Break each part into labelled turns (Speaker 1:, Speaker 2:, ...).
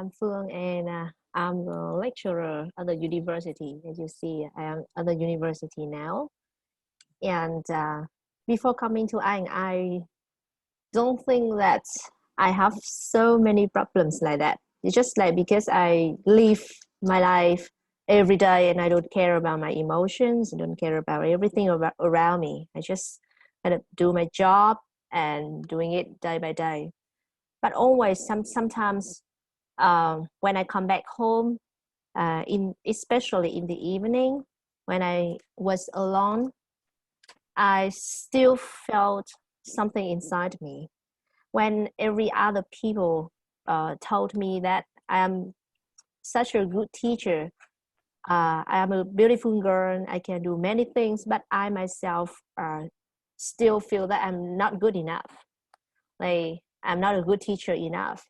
Speaker 1: I'm Phuong, and I'm a lecturer at the university. As you see, I am at the university now. And before coming to Anh, I don't think that I have so many problems like that. It's just like because I live my life every day and I don't care about my emotions, I don't care about everything around me. I just kind of do my job and doing it day by day. But always, sometimes when I come back home, especially in the evening, when I was alone, I still felt something inside me. When every other people told me that I am such a good teacher, I am a beautiful girl, I can do many things, but I myself still feel that I'm not good enough. Like I'm not a good teacher enough.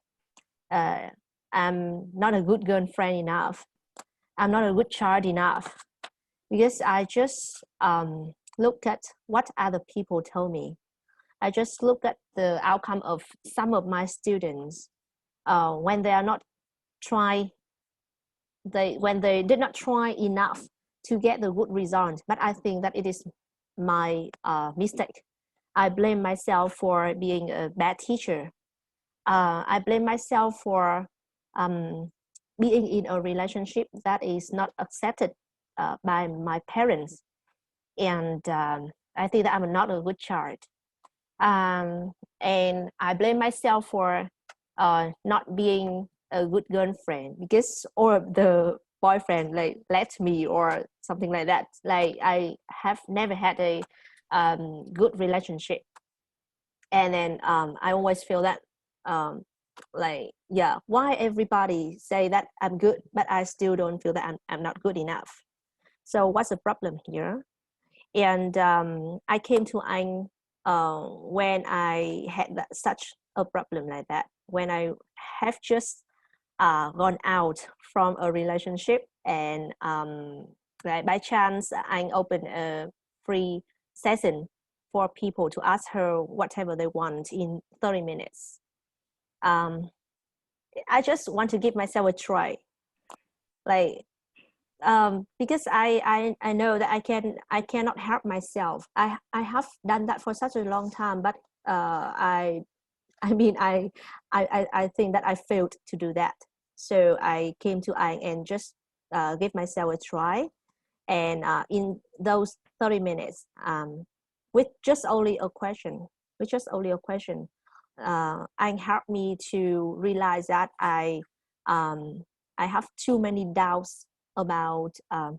Speaker 1: I'm not a good girlfriend enough. I'm not a good child enough. Because I just look at what other people tell me. I just look at the outcome of some of my students when they are not try. When they did not try enough to get the good result. But I think that it is my mistake. I blame myself for being a bad teacher. I blame myself for being in a relationship that is not accepted by my parents. And I think that I'm not a good child. And I blame myself for not being a good girlfriend because or the boyfriend like left me or something like that. Like I have never had a good relationship, and then I always feel that like yeah, why everybody say that I'm good but I still don't feel that I'm not good enough. So what's the problem here? And I came to Anh when I had such a problem like that, when I have just gone out from a relationship, and like by chance Anh opened a free session for people to ask her whatever they want in 30 minutes. I just want to give myself a try, like because I know that I cannot help myself. I have done that for such a long time, but I mean I think that I failed to do that. So I came to Anh and just give myself a try, and in those 30 minutes, with just only a question, Anh helped me to realize that I have too many doubts about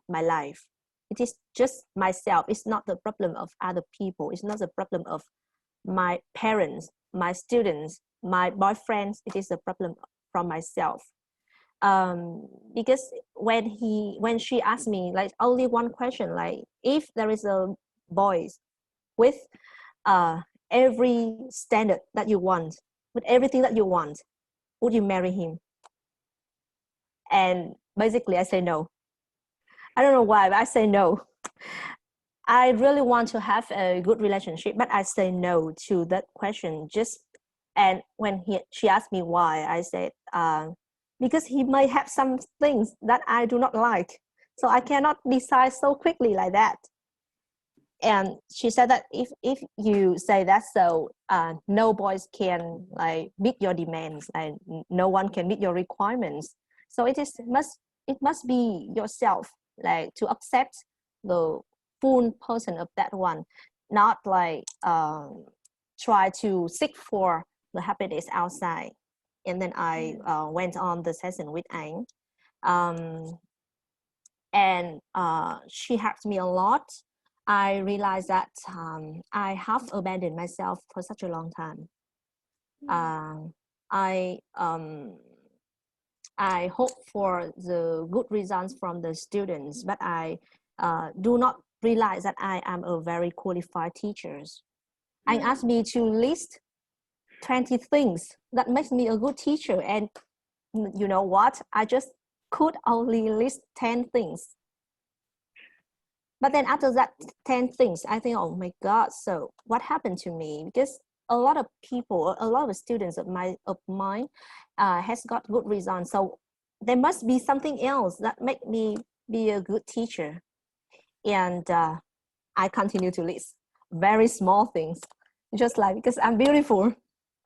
Speaker 1: my life. It is just myself. It's not the problem of other people. It's not the problem of my parents, my students, my boyfriends. It is the problem from myself. Because when she asked me like only one question, like if there is a boy with every standard that you want, with everything that you want, would you marry him? And basically I say no. I don't know why, but I say no. I really want to have a good relationship, but I say no to that question. And when she asked me why, I said because he may have some things that I do not like, so I cannot decide so quickly like that. And she said that if you say that, so no boys can like meet your demands, and no one can meet your requirements. So it must be yourself, like to accept the full person of that one, not like try to seek for the happiness outside. And then I went on the session with Anh, and she helped me a lot. I realized that I have abandoned myself for such a long time. I hope for the good results from the students, but I do not realize that I am a very qualified teacher. Anh asked me to list 20 things that makes me a good teacher, and you know what? I just could only list 10 things. But then after that 10 things, I think, oh my God, so what happened to me? Because a lot of people, a lot of students of mine has got good results. So there must be something else that make me be a good teacher. And I continue to list very small things, just like because I'm beautiful.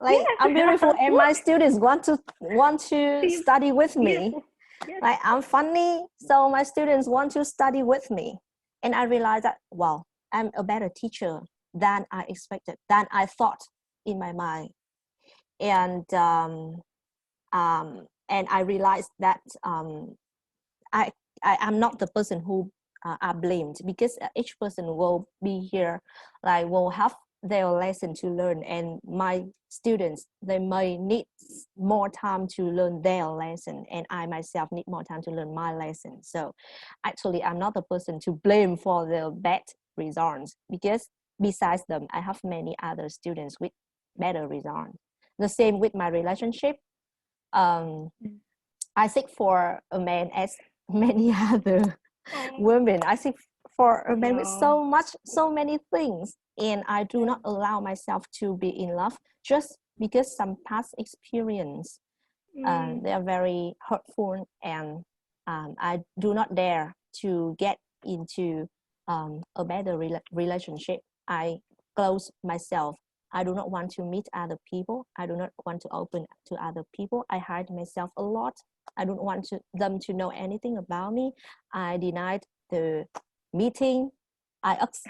Speaker 1: Like
Speaker 2: Yes.
Speaker 1: I'm beautiful, and my students want to
Speaker 2: Yes.
Speaker 1: study with me.
Speaker 2: Yes.
Speaker 1: Like I'm funny, so my students want to study with me. And I realized that, wow, I'm a better teacher than I expected, than I thought in my mind. And I realized that I am not the person who are blamed, because each person will be here, like will have their lesson to learn, and my students, they may need more time to learn their lesson, and I myself need more time to learn my lesson. So actually I'm not the person to blame for the bad results, because besides them I have many other students with better results. The same with my relationship. I seek for a man as many other women. I seek for a man with so many things, and I do not allow myself to be in love just because some past experience they are very hurtful, and I do not dare to get into a better relationship. I close myself. I do not want to meet other people. I do not want to open to other people. I hide myself a lot. I don't want them to know anything about me. I denied the meeting. I just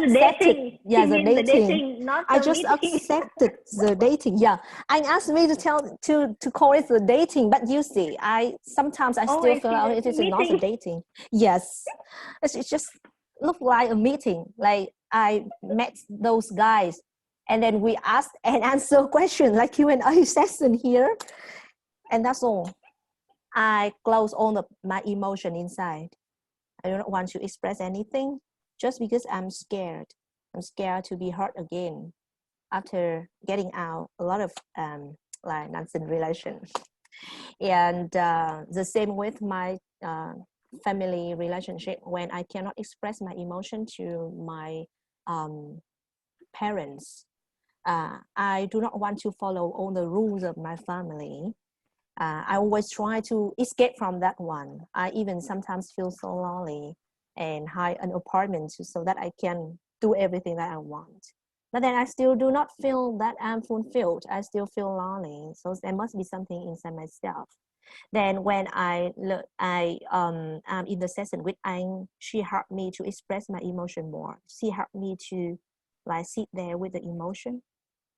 Speaker 1: accepted. Yeah,
Speaker 2: She
Speaker 1: the
Speaker 2: means the
Speaker 1: dating.
Speaker 2: dating, not
Speaker 1: I
Speaker 2: the
Speaker 1: just
Speaker 2: meeting.
Speaker 1: accepted the dating. Yeah, I asked me to call it the dating, but you see, sometimes I
Speaker 2: Oh,
Speaker 1: still
Speaker 2: I
Speaker 1: feel
Speaker 2: see.
Speaker 1: like
Speaker 2: That's
Speaker 1: it
Speaker 2: a
Speaker 1: is not a
Speaker 2: meeting.
Speaker 1: dating. Yes, it just looked like a meeting. Like I met those guys, and then we asked and answer questions like Q&A session here, and that's all. I close all my emotion inside. I do not want to express anything, just because I'm scared. I'm scared to be hurt again after getting out a lot of like nonsense relation. And the same with my family relationship. When I cannot express my emotion to my parents, I do not want to follow all the rules of my family. I always try to escape from that one. I even sometimes feel so lonely and hide an apartment so that I can do everything that I want. But then I still do not feel that I'm fulfilled. I still feel lonely. So there must be something inside myself. Then when I'm in the session with Anh, she helped me to express my emotion more. She helped me to like sit there with the emotion.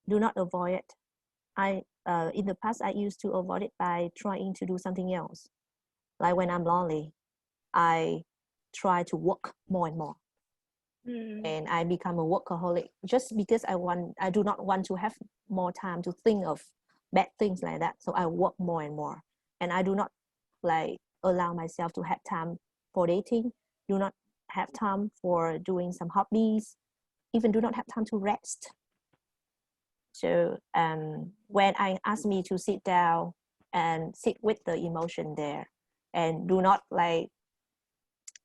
Speaker 1: Do not avoid it. In the past I used to avoid it by trying to do something else. Like when I'm lonely, I try to work more and more, and I become a workaholic just because I do not want to have more time to think of bad things like that. So I work more and more, and I do not like allow myself to have time for dating. Do not have time for doing some hobbies. Even do not have time to rest. So when I ask me to sit down and sit with the emotion there, and do not like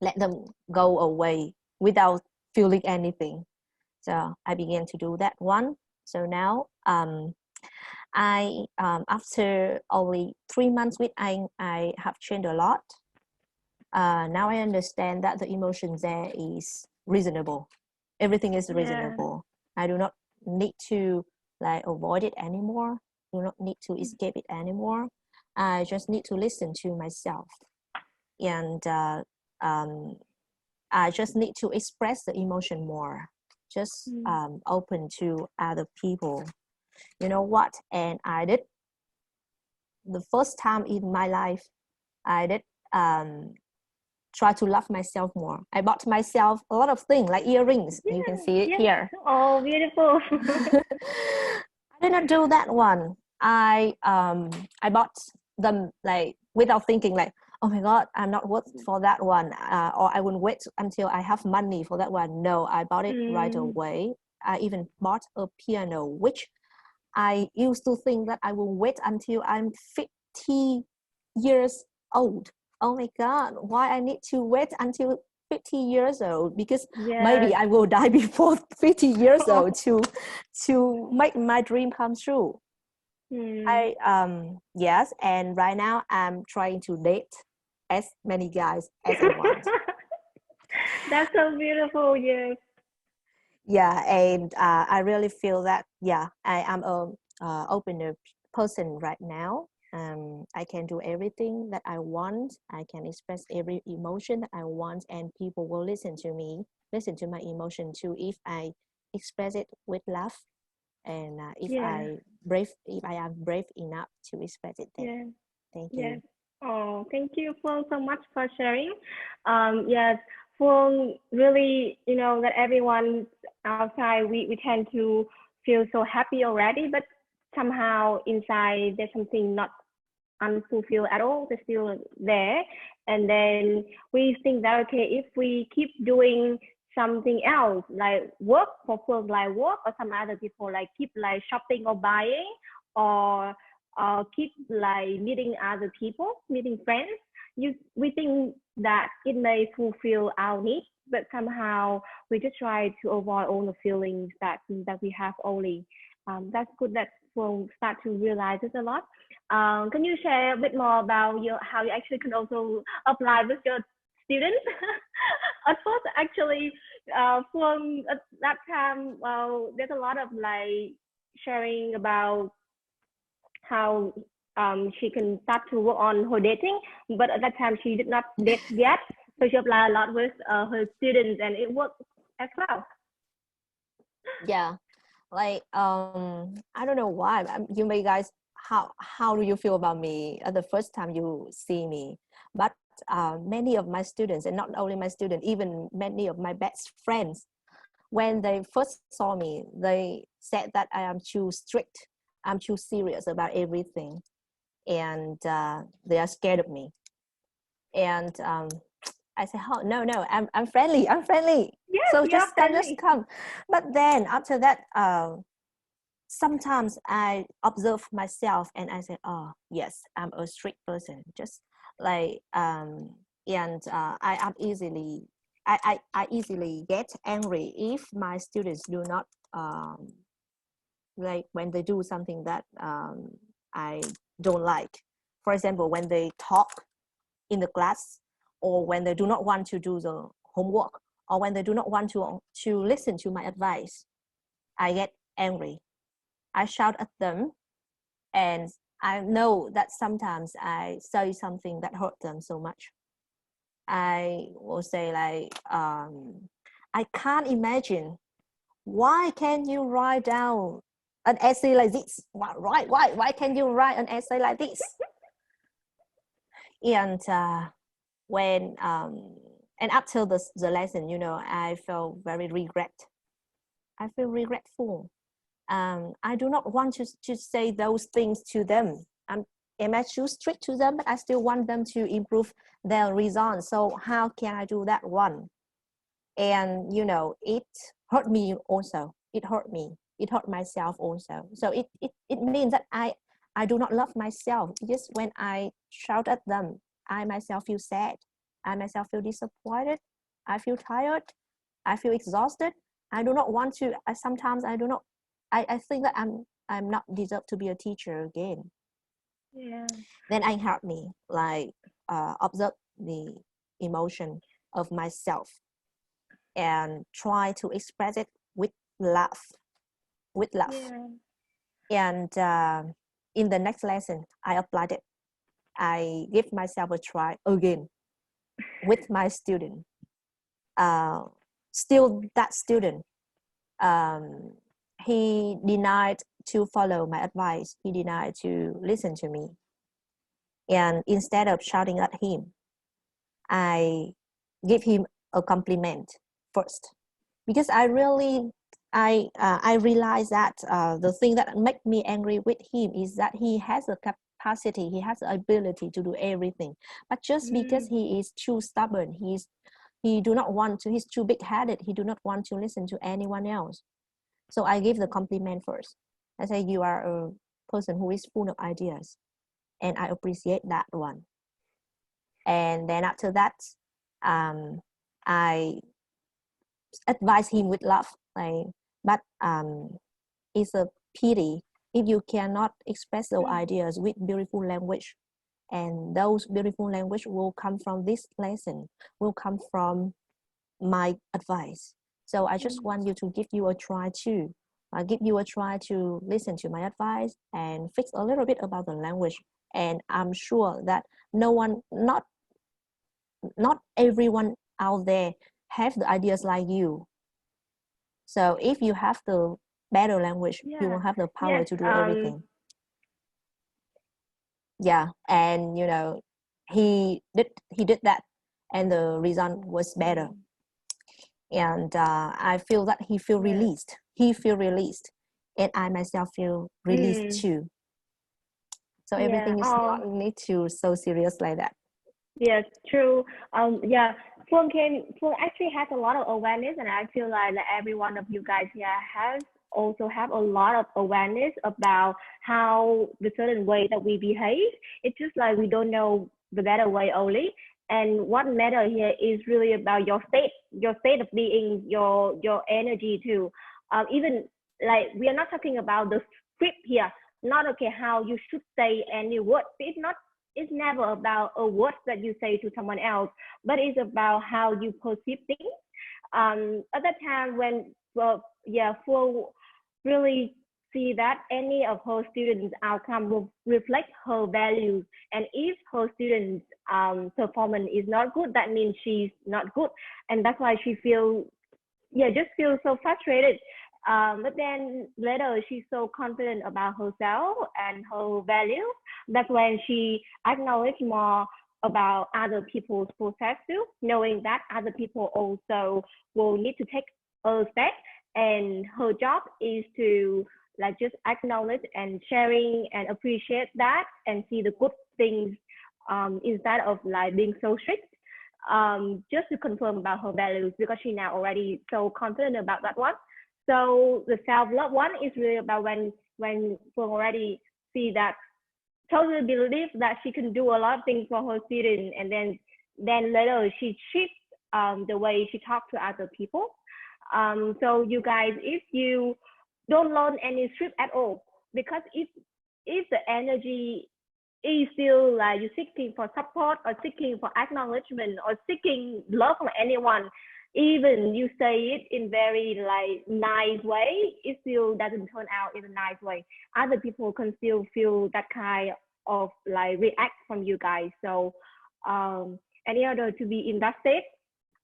Speaker 1: let them go away without feeling anything. So I began to do that one. So now I after only 3 months with I have changed a lot. Now I understand that the emotion there is reasonable. Everything is reasonable. I do not need to like avoid it anymore. Do not need to escape it anymore. I just need to listen to myself, and I just need to express the emotion more. Just open to other people. You know what? And I did the first time in my life. I did try to love myself more. I bought myself a lot of things like earrings. You can see it here.
Speaker 2: Oh, beautiful.
Speaker 1: I did not do that one. I bought them like without thinking like, oh my God, I'm not worth for that one, or I will wait until I have money for that one. No, I bought it right away. I even bought a piano, which I used to think that I will wait until I'm 50 years old. Oh my God, why I need to wait until 50 years old, because
Speaker 2: Yes.
Speaker 1: maybe I will die before 50 years old to make my dream come true. Yes, and right now I'm trying to date as many guys as I want.
Speaker 2: That's so beautiful. Yes.
Speaker 1: Yeah, and I really feel that, yeah, I am a open person right now. I can do everything that I want. I can express every emotion that I want, and people will listen to me, listen to my emotion too, if I express it with love, and if I am brave enough to express it. Then,
Speaker 2: Yeah.
Speaker 1: thank
Speaker 2: Yes.
Speaker 1: you.
Speaker 2: Oh, thank you, Phuong, so much for sharing. Yes, Phuong, really, that everyone outside, we tend to feel so happy already, but somehow inside there's something not unfulfilled at all. They're still there. And then we think that, okay, if we keep doing something else, like work, for Phuong, like work, or some other people, like keep like shopping or buying, or keep like meeting other people, meeting friends, we think that it may fulfill our needs, but somehow we just try to avoid all the feelings that we have only. That's good that we'll start to realize this a lot. Can you share a bit more about how you actually can also apply with your students? At first, actually, from at that time, there's a lot of like sharing about how she can start to work on her dating, but at that time she did not date yet, so she applied a lot with her students, and it worked as well.
Speaker 1: Yeah, like I don't know why. You may guys, how do you feel about me at the first time you see me? But many of my students, and not only my students, even many of my best friends, when they first saw me, they said that I am too strict, I'm too serious about everything, and they are scared of me. And I said, oh, no, I'm friendly, I'm friendly.
Speaker 2: Yes,
Speaker 1: So
Speaker 2: you're
Speaker 1: just come, just
Speaker 2: friendly.
Speaker 1: come. But then after that, sometimes I observe myself and I say, oh, yes, I'm a strict person. Just like, and I am easily, I easily get angry if my students do not, like when they do something that I don't like. For example, when they talk in the class, or when they do not want to do the homework, or when they do not want to listen to my advice, I get angry. I shout at them, and I know that sometimes I say something that hurt them so much. I will say like, I can't imagine, why can you write down an essay like this? Why can you write an essay like this? And when and after the lesson, I felt very regret. I feel regretful. I do not want to say those things to them. Am I too strict to them? But I still want them to improve their results. So how can I do that one? And it hurt me also. It hurt me. It hurt myself also. So it means that I do not love myself. Just when I shout at them, I myself feel sad. I myself feel disappointed. I feel tired. I feel exhausted. I do not want to. Sometimes I do not. I think that I'm not deserve to be a teacher again.
Speaker 2: Yeah.
Speaker 1: Then I help me like observe the emotion of myself and try to express it with love. With love.
Speaker 2: Yeah.
Speaker 1: And in the next lesson, I applied it. I give myself a try again with my student. Still, that student, he denied to follow my advice. He denied to listen to me. And instead of shouting at him, I give him a compliment first, because I realize that the thing that make me angry with him is that he has a capacity, he has the ability to do everything, but just because he is too stubborn, he's too big-headed, he do not want to listen to anyone else. So I give the compliment first. I say, you are a person who is full of ideas, and I appreciate that one. And then after that, I advise him with love, like, but it's a pity if you cannot express those ideas with beautiful language, and those beautiful language will come from this lesson, will come from my advice. So I just want you to give you a try too. I give you a try to listen to my advice and fix a little bit about the language. And I'm sure that not everyone out there have the ideas like you. So if you have the better language, you will have the power to do everything. Yeah, and you know, he did that, and the result was better. And I feel that he feel released. He feel released, and I myself feel released too. So everything is not need to so serious like that.
Speaker 2: Yes, true. Phuong actually has a lot of awareness, and I feel like every one of you guys here have a lot of awareness about how the certain way that we behave. It's just like we don't know the better way only. And what matter here is really about your state of being, your energy too. Even like we are not talking about the script here, not okay how you should say any word. It's never about a word that you say to someone else, but it's about how you perceive things. At that time when Phuong really see that any of her students' outcome will reflect her values, and if her students' performance is not good, that means she's not good, and that's why she feels so frustrated. But then later she's so confident about herself and her values. That's when she acknowledged more about other people's process too, knowing that other people also will need to take a step, and her job is to like just acknowledge and sharing and appreciate that and see the good things instead of like being so strict. Just to confirm about her values, because she now already so confident about that one. So the self-love one is really about when Phuong already see that, totally believe that she can do a lot of things for her student, and then later she shifts the way she talks to other people. So you guys, if you don't learn any script at all, because if the energy is still like you're seeking for support or seeking for acknowledgement or seeking love from anyone, even you say it in very like nice way, it still doesn't turn out in a nice way. Other people can still feel that kind of like react from you guys. So in order to be in that state,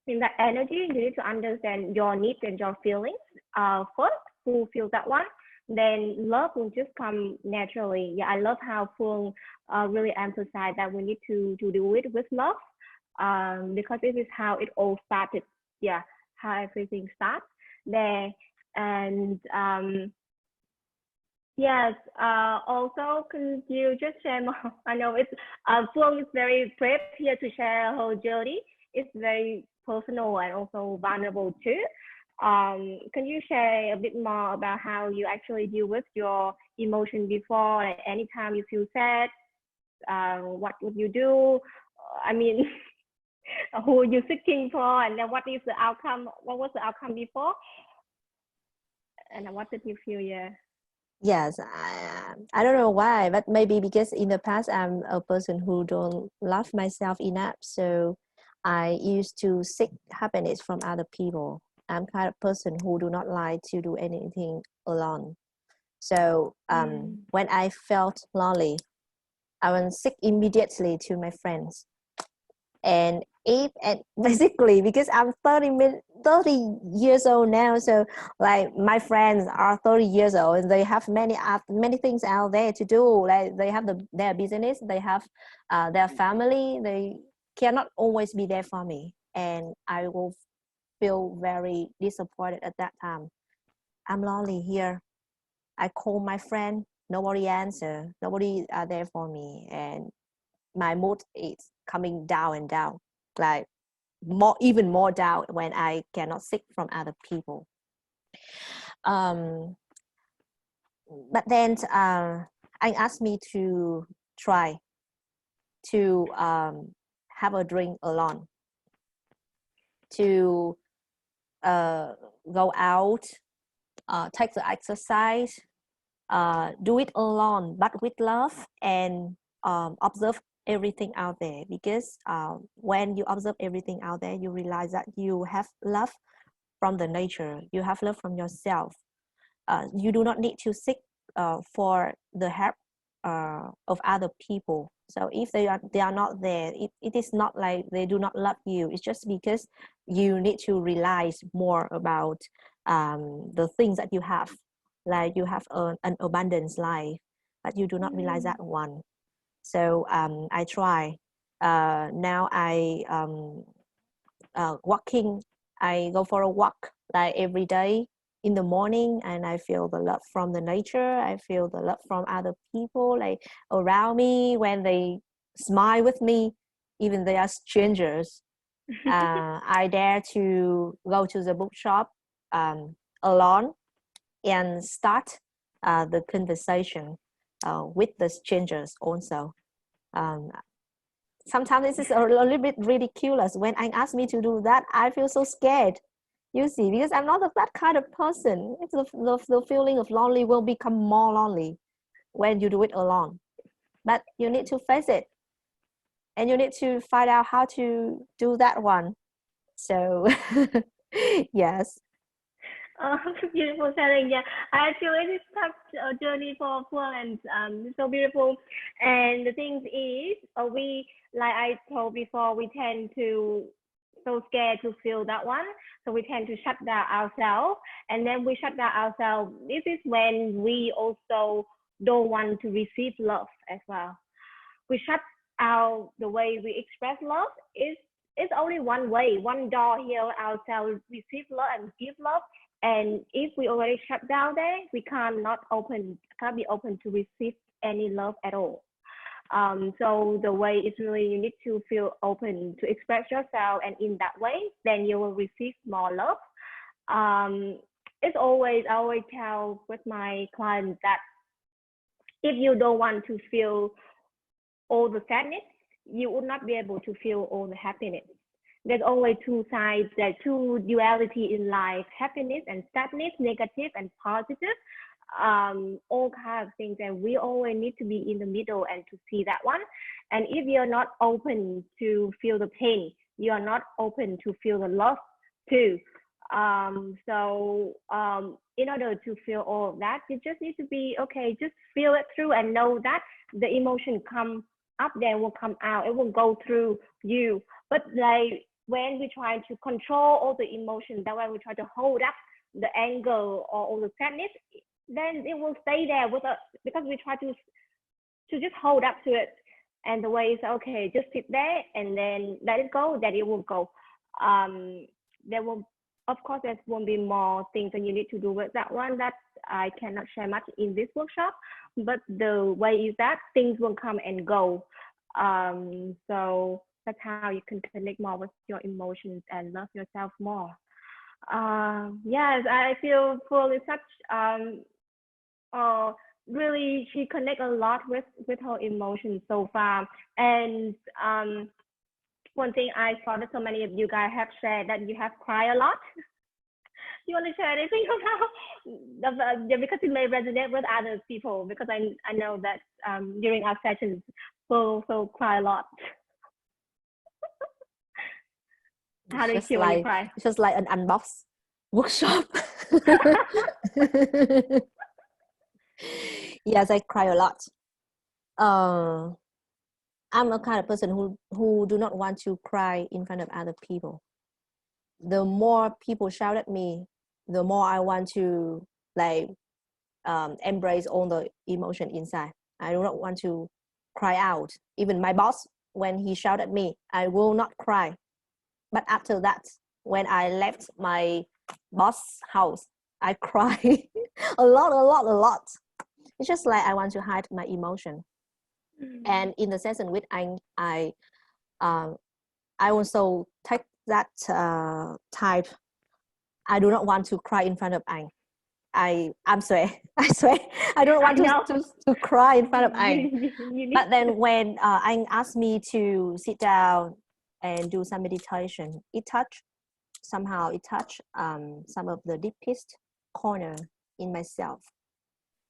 Speaker 2: in that energy, you need to understand your needs and your feelings first, fulfill that one, then love will just come naturally. Yeah, I love how Phuong really emphasized that we need to do it with love, because this is how it all started. Yeah, how everything starts there. And yes, also can you just share more? I know it's Phuong is very brave here to share her journey. It's very personal and also vulnerable too. Can you share a bit more about how you actually deal with your emotion before? Like anytime you feel sad, what would you do? I mean, who are you seeking for, and then what is the outcome? What was the outcome before? And what did you feel? Yeah.
Speaker 1: Yes, I don't know why, but maybe because in the past I'm a person who don't love myself enough, so I used to seek happiness from other people. I'm kind of person who do not like to do anything alone. So when I felt lonely, I went sick immediately to my friends. And basically because I'm 30 years old now, so like my friends are 30 years old and they have many things out there to do. Like they have their business, they have their family, they cannot always be there for me, and I will feel very disappointed at that time. I'm lonely here. I call my friend, nobody answer, nobody are there for me, and my mood is coming down and down, like even more down when I cannot seek from other people. But then I asked me to try to have a drink alone. to go out, take the exercise, do it alone, but with love, and observe everything out there. Because when you observe everything out there, you realize that you have love from the nature, you have love from yourself. You do not need to seek for the help of other people. So if they are not there, it is not like they do not love you. It's just because you need to realize more about the things that you have. Like you have an abundance life, but you do not realize that one. So I try. Now I walking. I go for a walk like every day in the morning, and I feel the love from the nature. I feel the love from other people like around me when they smile with me, even they are strangers. I dare to go to the bookshop alone and start the conversation with the strangers also. Sometimes this is a little bit ridiculous. When I ask me to do that, I feel so scared. You see, because I'm not that kind of person. It's the feeling of lonely will become more lonely when you do it alone. But you need to face it. And you need to find out how to do that one. So, yes.
Speaker 2: Beautiful sharing. Yeah, I feel it is such a journey for Phuong, and so beautiful. And the thing is, we, like I told before, we tend to so scared to feel that one, so we tend to shut down ourselves, and then we shut down ourselves. This is when we also don't want to receive love as well. We shut out the way we express love. It's only one way, one door here ourselves receive love and give love. And if we already shut down there, we can't be open to receive any love at all. So the way is really you need to feel open to express yourself, and in that way, then you will receive more love. I always tell with my clients that if you don't want to feel all the sadness, you would not be able to feel all the happiness. There's always two sides, there's two duality in life, happiness and sadness, negative and positive, all kinds of things, and we always need to be in the middle and to see that one. And if you're not open to feel the pain, you're not open to feel the love too. In order to feel all of that, you just need to be okay, just feel it through and know that the emotion come up, then will come out, it will go through you. But like when we try to control all the emotions, that way we try to hold up the anger or all the sadness, then it will stay there with us, because we try to just hold up to it. And the way is okay, just sit there and then let it go, then it will go. There will, of course, there won't be more things that you need to do with that one that I cannot share much in this workshop, but the way is that things will come and go. So that's how you can connect more with your emotions and love yourself more. Yes, I feel Phuong is such really, she connect a lot with her emotions so far. And one thing I saw that so many of you guys have shared that you have cried a lot. You want to share anything about because it may resonate with other people, because I know that during our sessions we'll cry a lot. How do you feel when you cry?
Speaker 1: It's just like an unbox workshop. Yes, I cry a lot. I'm a kind of person who do not want to cry in front of other people. The more people shout at me, the more I want to like embrace all the emotion inside. I do not want to cry out. Even my boss, when he shouted at me, I will not cry. But after that, when I left my boss' house, I cry a lot. It's just like I want to hide my emotion. And in the session with Anh, I also take that type. I do not want to cry in front of Anh. I swear, I don't want to cry in front of Anh. But then when Anh asked me to sit down and do some meditation, it touched somehow it touched some of the deepest corner in myself.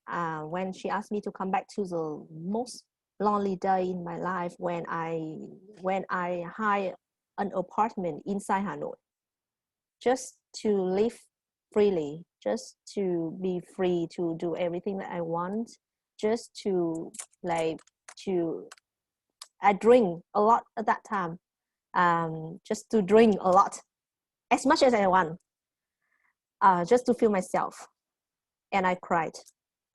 Speaker 1: When she asked me to come back to the most lonely day in my life, when I hired an apartment inside Hanoi, just to live freely, just to be free to do everything that I want, just to I drink a lot at that time, just to drink a lot, as much as I want, just to feel myself. And I cried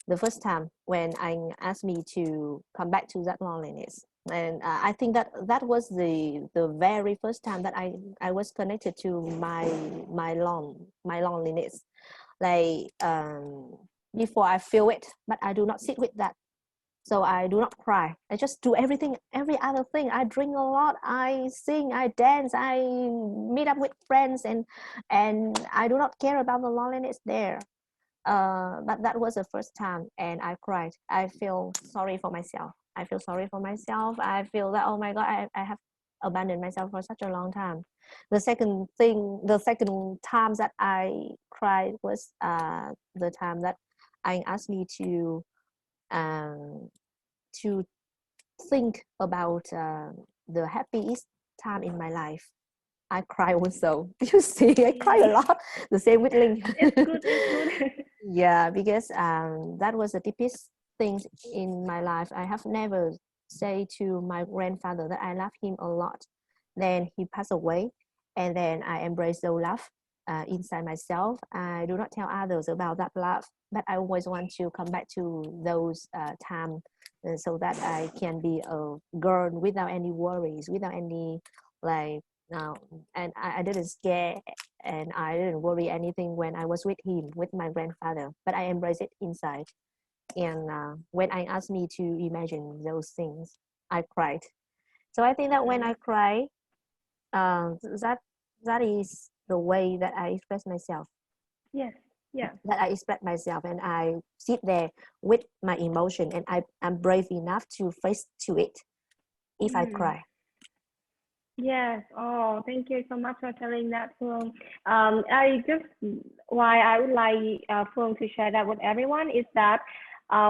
Speaker 1: the first time when I asked me to come back to that loneliness. And I think that was the very first time that I was connected to my loneliness. Like before I feel it, but I do not sit with that. So I do not cry. I just do every other thing. I drink a lot, I sing, I dance, I meet up with friends, and I do not care about the loneliness there. But that was the first time, and I cried. I feel sorry for myself. I feel sorry for myself. I feel that, oh my God, I have abandoned myself for such a long time. The second time that I cried was the time that I asked me to think about the happiest time in my life. I cry also. You see, I cry a lot. The same with Linh.
Speaker 2: It's good. It's good.
Speaker 1: Yeah, because that was the deepest things in my life. I have never say to my grandfather that I love him a lot. Then he passed away, and then I embrace the love inside myself. I do not tell others about that love, but I always want to come back to those times so that I can be a girl without any worries, without any like now. And I didn't scare and I didn't worry anything when I was with him, with my grandfather, but I embrace it inside. And when I asked me to imagine those things, I cried. So I think that when I cry, that is the way that I express myself.
Speaker 2: Yes. Yeah.
Speaker 1: That I express myself, and I sit there with my emotion, and I'm brave enough to face to it if I cry.
Speaker 2: Yes. Oh, thank you so much for telling that, Phuong. Why I would like Phuong to share that with everyone is that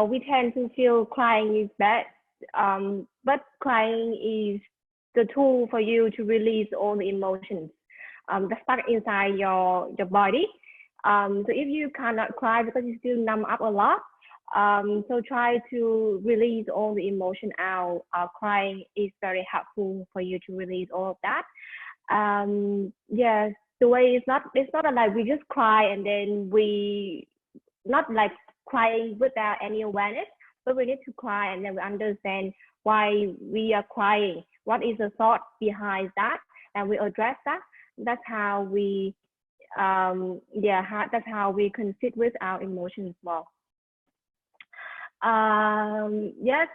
Speaker 2: we tend to feel crying is bad, but crying is the tool for you to release all the emotions that's stuck inside your body. So if you cannot cry because you still numb up a lot, so try to release all the emotion out. Crying is very helpful for you to release all of that. Yes, the way it's not like we just cry and then we not like crying without any awareness, but we need to cry and then we understand why we are crying. What is the thought behind that, and we address that. That's how we that's how we can sit with our emotions well.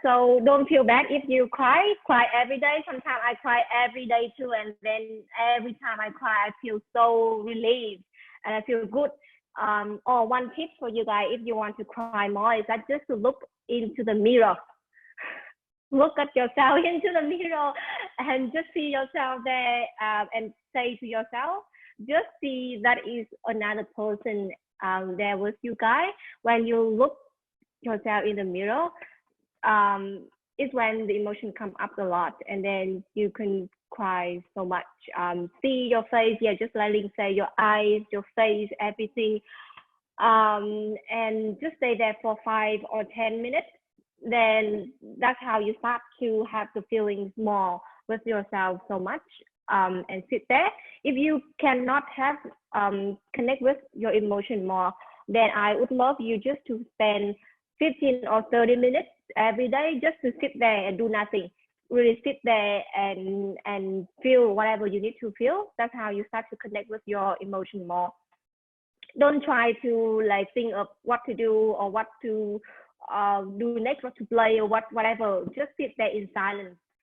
Speaker 2: So don't feel bad if you cry every day. Sometimes I cry every day too, and then every time I cry I feel so relieved and I feel good. Or one tip for you guys, if you want to cry more, is that just to look into the mirror. Look at yourself into the mirror and just see yourself there, and say to yourself, just see that is another person there with you guys. When you look yourself in the mirror, is when the emotion come up a lot, and then you can cry so much. See your face, just like Linh say, your eyes, your face, everything, and just stay there for 5 or 10 minutes. Then that's how you start to have the feelings more with yourself so much, and sit there. If you cannot have connect with your emotion more, then I would love you just to spend 15 or 30 minutes every day just to sit there and do nothing. Really sit there and feel whatever you need to feel. That's how you start to connect with your emotion more. Don't try to like think of what to do or what to do next, what to play or whatever. Just sit there in silence